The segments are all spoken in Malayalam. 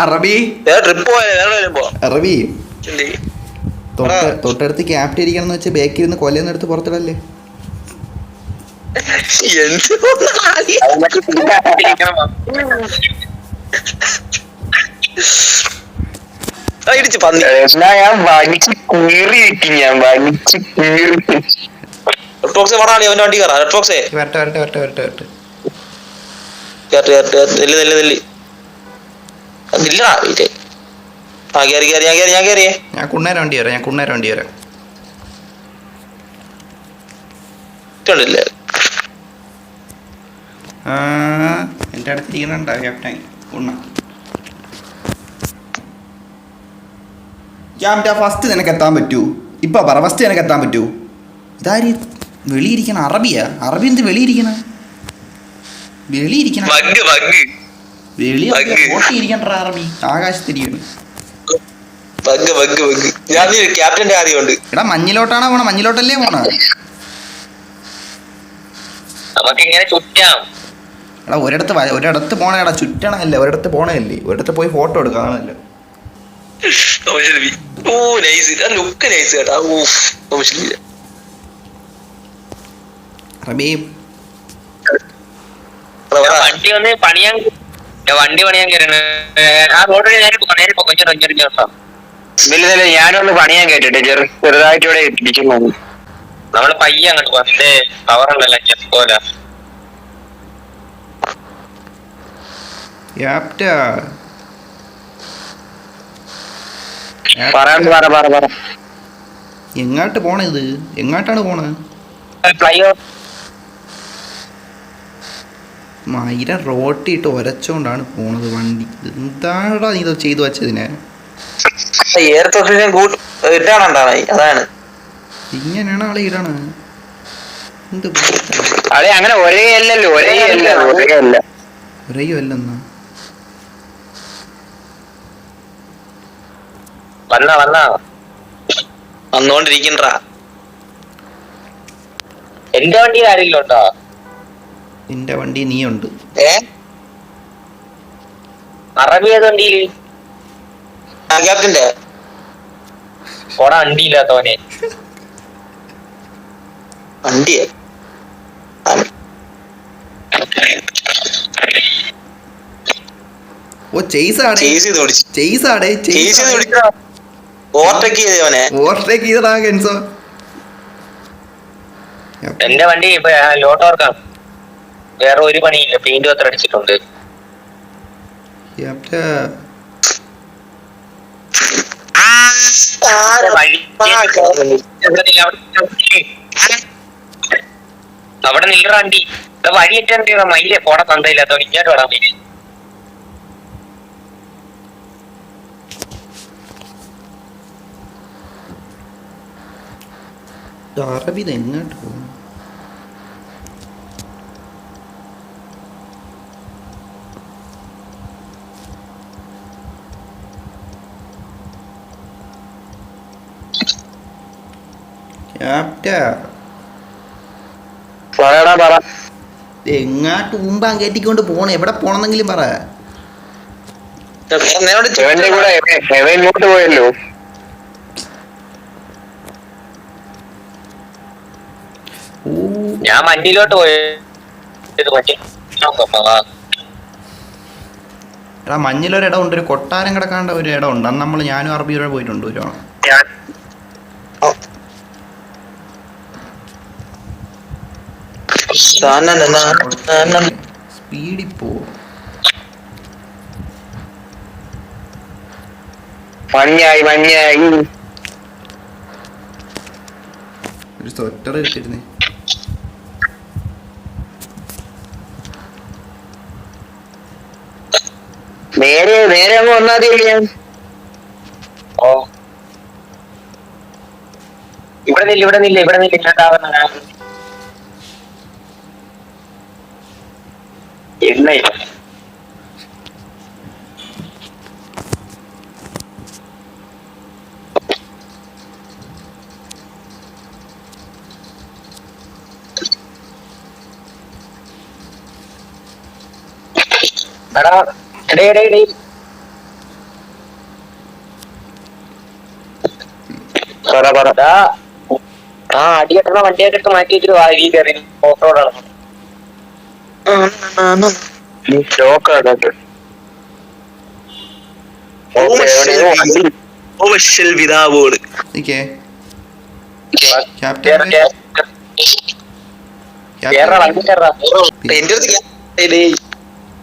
അറബി അറബി തൊട്ടടുത്ത് ക്യാപ്റ്റൻ ഇരിക്കണം എന്ന് വെച്ചാൽ ബാക്കിൽ നിന്ന് കൊല്ലന്ന് എടുത്ത് പുറത്തിടല്ലേ. ഞാൻ കുണ്ണേരം വണ്ടി വരാം. എന്റെ അടുത്ത് ഇരിക്കണുണ്ടോ ക്യാപ്റ്റൻ കുണ്ണ? ക്യാപ്റ്റൻ ഫസ്റ്റ് നിനക്ക് എത്താൻ പറ്റൂ? ഇപ്പൊ പറ, ഫസ്റ്റ് നിനക്ക് എത്താൻ പറ്റൂ? ഇതാര് വെളിയിരിക്കണം? അറബിയാ? അറബി എന്ത് വെളിയിരിക്കണം? വെളിയിരിക്കണം ഓട്ടിയിരിക്കണ്ട അറബി ആകാശത്തിരിക്കണം. എടാ മഞ്ഞിലോട്ടാണോ പോണ? മഞ്ഞിലോട്ടല്ലേ പോണ? എടാ ഒരിടത്ത് പോണേടാ, ചുറ്റണല്ലേ? ഒരിടത്ത് പോണല്ലേ? ഒരിടത്ത് പോയി ഫോട്ടോ എടുക്കാണല്ലോ. വണ്ടി പണിയാൻ ഞാനൊന്ന് പണിയാൻ കേട്ടിട്ട് ചെറുതായിട്ട് ഇവിടെ ഇരിക്കുന്നു. നമ്മള് പയ്യെ അങ്ങോട്ട് പോകാം. പവറുണ്ടല്ലോ പോലെ. എങ്ങോട്ട് പോണ? ഇത് എങ്ങോട്ടാണ് പോണത്? മയിര റോട്ടിട്ട് ഒരച്ചോണ്ടാണ് പോണത് വണ്ടി. എന്താടാ നീ ചെയ്തു വെച്ചതിനെ? ഇങ്ങനെയാണ് ആളെ ഇടണ? എന്ത് അങ്ങനെ ഒരേ അല്ലെന്നാ വന്നോണ്ടിരിക്കണ്ട. എന്റെ വണ്ടി ആരെങ്കിലും ഉണ്ടോ? നിന്റെ വണ്ടി നീ ഉണ്ട്. അറബി ഏത് വണ്ടിയില്? ഓടാ വണ്ടി ഇല്ലാത്തവനെ. വണ്ടിയെ എന്റെ വണ്ടി ഇപ്പൊ ലോട്ട് വർക്കാണ്. വേറെ ഒരു പണിയില്ല. പെയിന്റ് പത്രം അടിച്ചിട്ടുണ്ട്. അവിടെ നില്ലറ വണ്ടി വഴിയേറ്റാ മയിലെ പോടാ തന്തയില്ലാത്ത ഇങ്ങോട്ട് വേണം മയില്. അറബി എങ്ങോട്ട് പോകും? എങ്ങാട്ട് മുമ്പാൻ കയറ്റിക്കൊണ്ട് പോണേ? എവിടെ പോണെന്നെങ്കിലും പറ. പോയല്ലോ. ഞാൻ വണ്ടിയിലോട്ട് എടാ മഞ്ഞിലൊരിടം ഉണ്ട്, ഒരു കൊട്ടാരം കിടക്കാണ്ട ഒരു ഇടം ഉണ്ട്. അന്ന് നമ്മൾ ഞാനും അറബിയോടെ പോയിട്ടുണ്ട് ഒരു സ്പീഡിൽ പോ. ഒരു സ്വെറ്റർ ഇട്ടിരുന്നേ. നേരെ അങ്ങ് വന്നാതി. ഇവിടെ നില്ല എണ്ണ എടാ എടേ എടേ എടേ പറ ആ അടിയട്ടണ വണ്ടിയൊക്കെ എടുത്ത് മാറ്റി വെച്ചിട്ട് വാരി കയറി ഓഫ് റോഡാണ്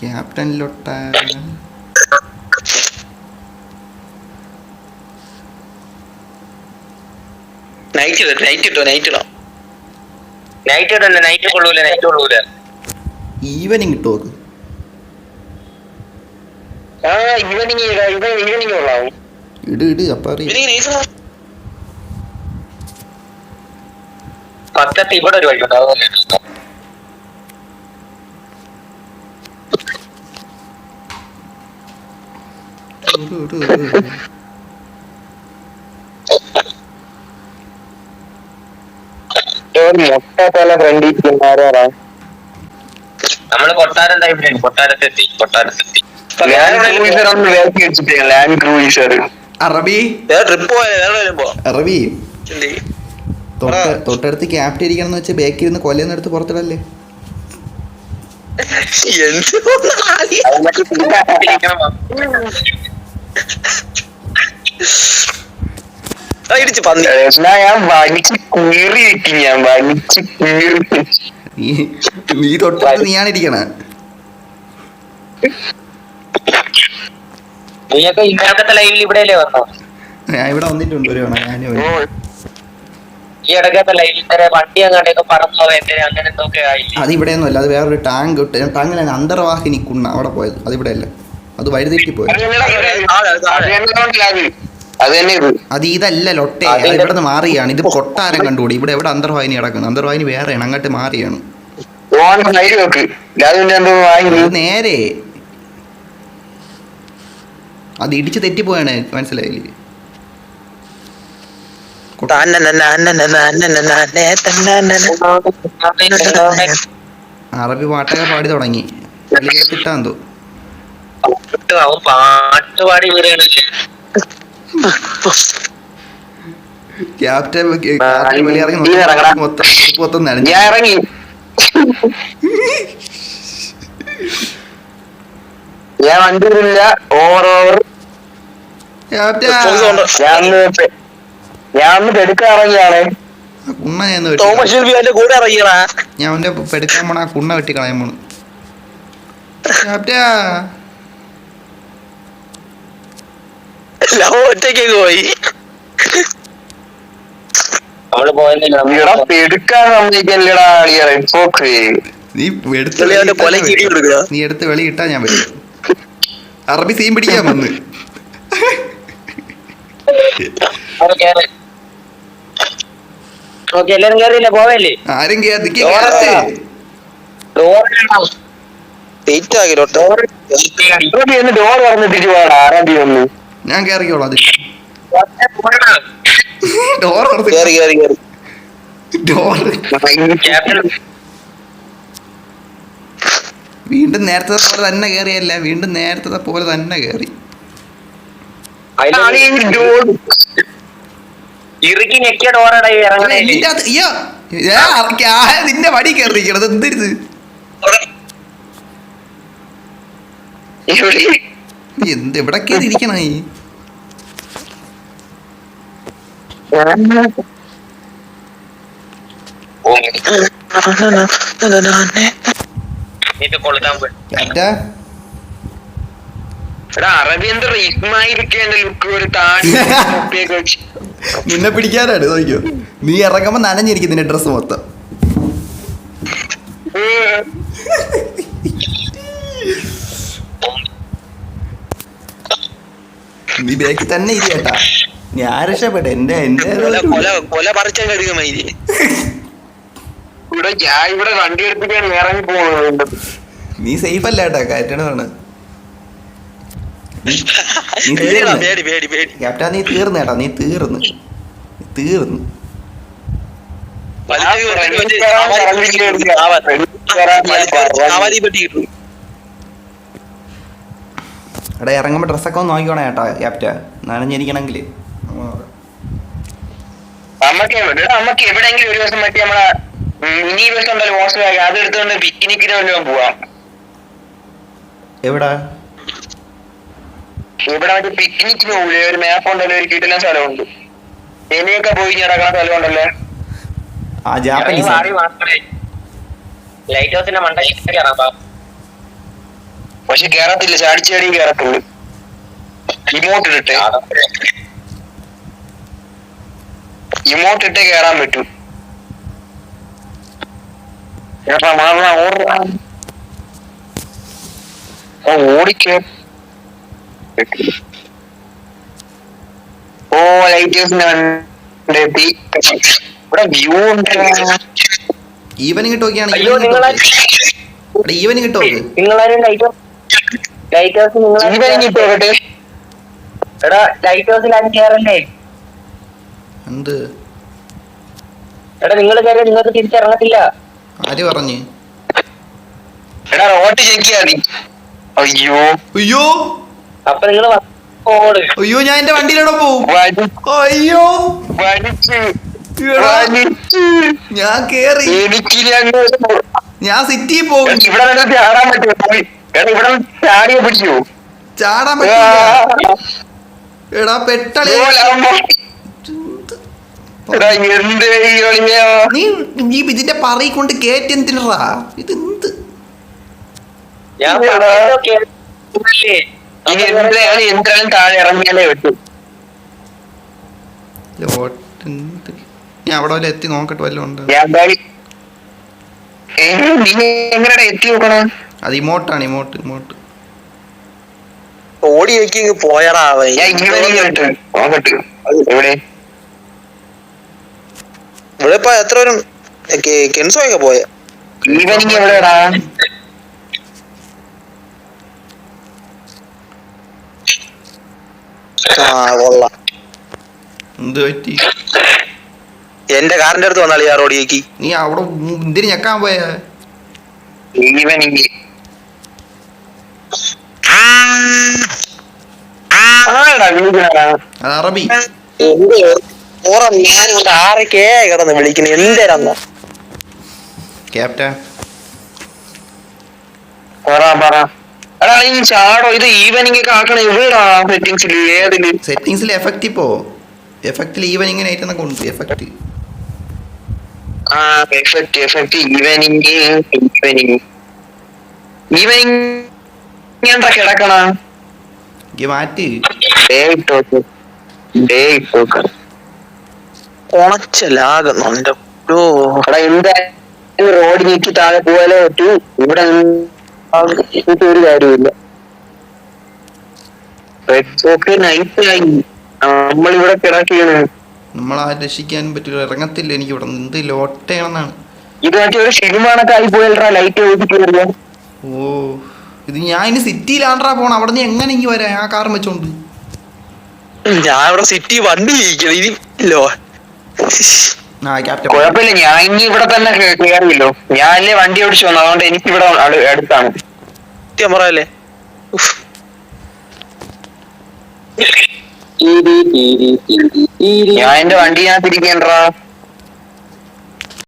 ക്യാപ്റ്റനിലൊട്ട ഈവനിങ് കിട്ടുമോ? ഇട് അപ്പൊ പക്കത്ത് ഇവിടെ ഒരു വഴിയുണ്ട് മൊട്ട ഫ്രണ്ടിൽ നമ്മള് കൊട്ടാരം കൊട്ടാരത്തെത്തി അറബി തൊട്ടടുത്ത് ക്യാപ്റ്റൻ ഇരിക്കണം എന്ന് വെച്ചാൽ ബാക്കിൽ ഇരുന്ന് കൊല്ലന്ന് എടുത്ത് പുറത്തിടല്ലേ? നീ തൊട്ടടുത്ത് നീയാണ് ഇരിക്കണ. ഞാൻ ഇവിടെ വന്നിട്ടുണ്ട് ഒരു തവണ. അത് ഇവിടെയൊന്നും അല്ല, അത് വേറൊരു ടാങ്കിലാണ് അന്തർവാഹിനി കുണ്ണ അവിടെ പോയത്. അതിവിടെ അല്ല, അത് വഴിതെറ്റി പോയത്. അത് ഇതല്ല ലൊട്ടെ, അത് ഇവിടെ നിന്ന് മാറിയാണ്. ഇത് കൊട്ടാരം കണ്ടുകൂടി. ഇവിടെ എവിടെ അന്തർവാഹിനി കിടക്കുന്നത്? അന്തർവാഹിനി വേറെയാണ്, അങ്ങോട്ട് മാറിയാണ്. നേരെ അത് ഇടിച്ച് തെറ്റിപ്പോയാണ്, മനസ്സിലായില്ലേ? അറബി പാട്ടൊക്കെ പാടി തുടങ്ങി. കിട്ടാന്തോ പാട്ടുപാടി ക്യാപ്റ്റൻ വെളിയിറങ്ങി മൊത്തം നനഞ്ഞു. ഞാൻ വണ്ടിയില്ല. ഞാൻ ഒന്ന് പെടുക്കാൻ ഇറങ്ങിയാണ്. കുണ്ണ ഞാൻ അവന്റെ പെടുക്കാൻ പോണ ആ കുണ്ണ വെട്ടി കളയാൻ പോണു. ഒറ്റയ്ക്ക് പോയി നീ എടുത്ത് വെളിയിട്ടാ ഞാൻ വരും. അറബി സീൻ പിടിക്കാൻ വന്ന് ആരും ഞാൻ കേറിക്കോളാം. അതിൽ വീണ്ടും നേരത്തെ പോലെ തന്നെ കേറിയല്ല, വീണ്ടും നേരത്തെ പോലെ തന്നെ കേറി. നിന്റെ വടി കയറിയിരിക്കണത് എന്തരുത്? എന്ത് എവിടൊക്കെ ഇരിക്കണ? നിന്നെ പിടിക്കാനാണ് നോക്കിയോ. നീ ഇറങ്ങുമ്പോ നനഞ്ഞിരിക്കും നിന്റെ ഡ്രസ് മൊത്തം. നീ ബാക്കിൽ തന്നെ ഇരിക്കട്ടാ. ഞാൻ രക്ഷപ്പെട്ടെ. എന്റെ ഇവിടെ വണ്ടി എടുത്തിട്ടാണ് ഇറങ്ങി പോകുന്നത്. നീ സേഫ് അല്ല കേട്ടാ, കയറ്റണതാണ്. ക്യാപ്റ്റൻ നീ തീർന്നു കേട്ടാ, നീ തീർന്നു. എടാ ഇറങ്ങുമ്പോൾ ഡ്രസ്സൊക്കെ ഒന്ന് നോക്കിക്കോണേ കേട്ടോ ക്യാപ്റ്റ നനഞ്ഞിരിക്കണമെങ്കിൽ. നമുക്ക് എവിടെയെങ്കിലും ഒരു ദിവസം മറ്റേ നമ്മളെ മിനി ബസ് ഉണ്ടല്ലോ മോശം അത് എടുത്തുകൊണ്ട് പിക്നിക്കിന് വല്ലതും പോവാം. എവിടാ? ഇവിടെ മറ്റേ പിക്നിക്കിന് പോകില്ലേ, ഒരു മാപ്പ് ഉണ്ടല്ലോ, ഒരു കിട്ടുന്ന സ്ഥലമുണ്ട്, ഇനിയൊക്കെ പോയി നടക്കുന്ന സ്ഥലമുണ്ടല്ലേ. ആ ജാപ്പനീസ് ലൈറ്റ് ഹൗസിന്റെ മണ്ടയിൽ കയറാം. പക്ഷെ കേറത്തില്ല, ചാടിച്ചാടി കേറത്തുള്ളൂ. ഇമോട്ടിട്ടേ കേറാൻ പറ്റൂ. ഓടിക്കേ. ഓ ലൈറ്റ് ഹൗസിന്റെ ഇവിടെ വ്യൂ ഉണ്ട്. ഈവനിങ് കിട്ടുമൊക്കെയാണ്. ഈവനിങ് കിട്ടുമോ? നിങ്ങളാരും ലൈറ്റ് ഹൗസ് കിട്ടോട്ടെ. എടാ ലൈറ്റ് ഹൗസിൽ ആരും കേറല്ലേ? എന്ത്? എടാ നിങ്ങൾ കയറി നിങ്ങൾക്ക് തിരിച്ചിറങ്ങത്തില്ല. ആര് പറഞ്ഞു? എടാ റോട്ട് ചെക്കിയാ മതി. അയ്യോ അയ്യോ അപ്പൊ നിങ്ങൾ അയ്യോ ഞാൻ എന്റെ വണ്ടിയിലൂടെ പോവും. അയ്യോ ഞാൻ കേറി, ഞാൻ സിറ്റിയിൽ പോകും. ഇവിടെ ചാടാൻ പറ്റുമോ? ഇവിടെ ചാടിയെ പിടിക്കോ? ചാടാൻ പറ്റില്ല. എടാ പെട്ടളി നീ ഈ ഇതിന്റെ പറയി കൊണ്ട് കേറ്റി എന്തിനാ ഇത്? എന്ത് എന്തായാലും താഴെ ഇറങ്ങിയാലേ പറ്റും. ഞാൻ അവിടെ വല്ല എത്തി നോക്കട്ടെ വല്ലതും ഉണ്ട്. എങ്ങനെയാ എത്തി നോക്കണം? അത് ഇമോട്ടാണ്, ഇമോട്ട് ഇമോട്ട്. ഓടി നോക്കി പോയടാ. എവിടെ ഇവിടെ ഇപ്പൊ എത്ര പേരും കെൻസോയൊക്കെ പോയ. ഈവനിങ് എവിടെയാടാ? കൊള്ളാം. എന്ത് പറ്റി? എന്റെ കാറിന്റെ അടുത്ത് വന്നാളി ആ റോഡിയേക്ക്. നീ അവിടെ എന്തിന് ഞെക്കാൻ പോയ? ഈവനിങ് അത് അറബി. ഞാനിവിടെ ആരൊക്കെ കിടന്ന് വിളിക്കുന്നു എന്തേരാന്ന ക്യാപ്റ്റൻ. ചാടോ ഇത് ഈവനിങ് ഒക്കെ ആക്കണം. എവിടാ സെറ്റിംഗ്സിൽ? ഏതില് സെറ്റിംഗ്സിൽ എഫക്റ്റ് ഇപ്പോ എഫക്റ്റിൽ ഈവനിങ് ആയിട്ടെന്നൊക്കെ ഉണ്ട്. എഫക്റ്റ് ഈവനിങ് എന്താ കിടക്കണ? മാറ്റി ഉണച്ചലാകുന്നുണ്ട്. എന്തായാലും റോഡ് നീക്കി താഴെ പോയാലേ പറ്റൂ. ഇവിടെ ഒരു കാര്യമില്ല. നൈറ്റായി നമ്മളിവിടെ കിടക്കുകയാണ്. നമ്മളാ രക്ഷിക്കാനും പറ്റില്ല, ഇറങ്ങത്തില്ല. എനിക്ക് ഇവിടെ എന്ത് ലോട്ടയാണെന്നാണ്. ഇത് മറ്റേ ഒരു സിനിമണൊക്കെ ആയി പോയല്റാ ലൈറ്റ് ഓടിക്കില്ല. ഓ ഇത് ഞാൻ ഇനി സിറ്റിയിലാണ്ടാ പോണം. അവിടെ നിന്ന് എങ്ങനെ ഇങ്ങി വരാ ആ കാറും വെച്ചോണ്ട്? ഞാൻ ഇവിടെ സിറ്റി വണ്ടി ഇരിക്കണോ. കുഴപ്പമില്ല, ഞാൻ ഇനി ഇവിടെ തന്നെ കയറിയല്ലോ. ഞാനല്ലേ വണ്ടി ഓടിച്ചു വന്നു, അതുകൊണ്ട് എനിക്കിവിടെ അടുത്താണ്. ക്യാമറല്ലേ ഞാൻ എന്റെ വണ്ടി ഞാൻ തിരിക്കേണ്ടാ.